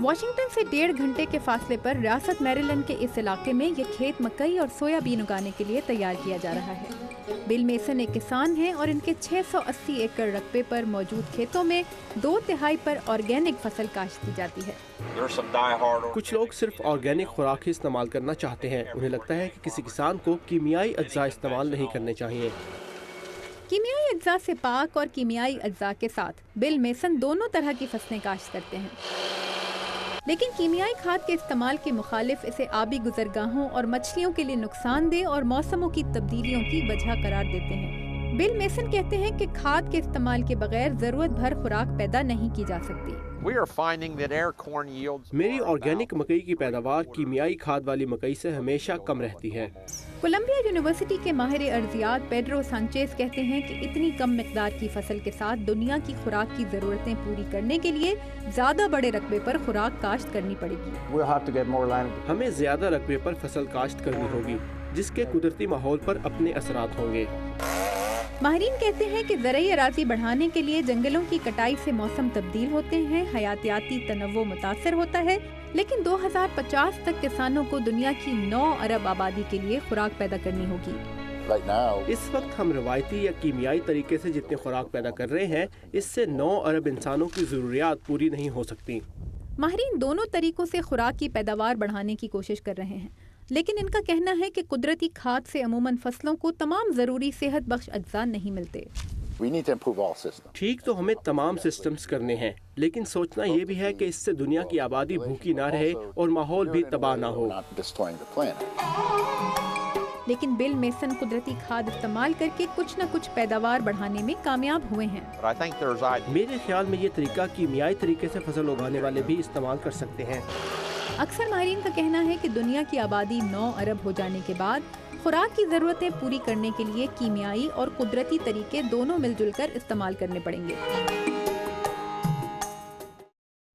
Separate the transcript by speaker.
Speaker 1: Washington سے 1.5 گھنٹے کے فاصلے پر ریاست میریلینڈ کے اس علاقے میں یہ کھیت مکئی اور سویا بین اگانے کے لیے تیار کیا جا رہا ہے۔ بل میسن ایک کسان ہیں اور ان کے 680 ایکڑ رقبے پر موجود کھیتوں میں 2/3 پر آرگینک فصل کاشت کی جاتی ہے۔
Speaker 2: کچھ لوگ صرف آرگینک خوراک ہی استعمال کرنا چاہتے ہیں۔ انہیں لگتا ہے کہ کسی کسان کو کیمیائی اجزاء استعمال نہیں کرنے چاہیے۔
Speaker 1: کیمیائی اجزاء سے پاک اور کیمیائی اجزاء کے ساتھ بل میسن دونوں طرح کی فصلیں کاشت کرتے ہیں، لیکن کیمیائی کھاد کے استعمال کے مخالف اسے آبی گزرگاہوں اور مچھلیوں کے لیے نقصان دہ اور موسموں کی تبدیلیوں کی وجہ قرار دیتے ہیں۔ بل میسن کہتے ہیں کہ کھاد کے استعمال کے بغیر ضرورت بھر خوراک پیدا نہیں کی جا سکتی۔
Speaker 2: میری آرگینک مکئی کی پیداوار کیمیائی کھاد والی مکئی سے ہمیشہ کم رہتی ہے۔
Speaker 1: کولمبیا یونیورسٹی کے ماہر ارضیات پیڈرو سانچیز کہتے ہیں کہ اتنی کم مقدار کی فصل کے ساتھ دنیا کی خوراک کی ضرورتیں پوری کرنے کے لیے زیادہ بڑے رقبے پر خوراک کاشت کرنی پڑے گی۔
Speaker 2: ہمیں زیادہ رقبے پر فصل کاشت کرنی ہوگی، جس کے قدرتی ماحول پر اپنے اثرات ہوں گے۔
Speaker 1: ماہرین کہتے ہیں کہ زرعی اراضی بڑھانے کے لیے جنگلوں کی کٹائی سے موسم تبدیل ہوتے ہیں، حیاتیاتی تنوع متاثر ہوتا ہے، لیکن 2050 تک کسانوں کو دنیا کی 9 ارب آبادی کے لیے خوراک پیدا کرنی ہوگی۔
Speaker 2: اس وقت ہم روایتی یا کیمیائی طریقے سے جتنی خوراک پیدا کر رہے ہیں، اس سے 9 ارب انسانوں کی ضروریات پوری نہیں ہو سکتی۔
Speaker 1: ماہرین دونوں طریقوں سے خوراک کی پیداوار بڑھانے کی کوشش کر رہے ہیں، لیکن ان کا کہنا ہے کہ قدرتی کھاد سے عموماً فصلوں کو تمام ضروری صحت بخش اجزاء نہیں ملتے۔
Speaker 2: ٹھیک تو ہمیں تمام سسٹمز کرنے ہیں، لیکن سوچنا یہ بھی ہے کہ اس سے دنیا کی آبادی بھوکی نہ رہے اور ماحول بھی تباہ نہ ہو۔
Speaker 1: لیکن بل میسن قدرتی کھاد استعمال کر کے کچھ نہ کچھ پیداوار بڑھانے میں کامیاب ہوئے ہیں۔
Speaker 2: میرے خیال میں یہ طریقہ کیمیائی طریقے سے فصل اگانے والے بھی استعمال کر سکتے ہیں۔
Speaker 1: اکثر ماہرین کا کہنا ہے کہ دنیا کی آبادی 9 ارب ہو جانے کے بعد خوراک کی ضرورتیں پوری کرنے کے لیے کیمیائی اور قدرتی طریقے دونوں مل جل کر استعمال کرنے پڑیں گے۔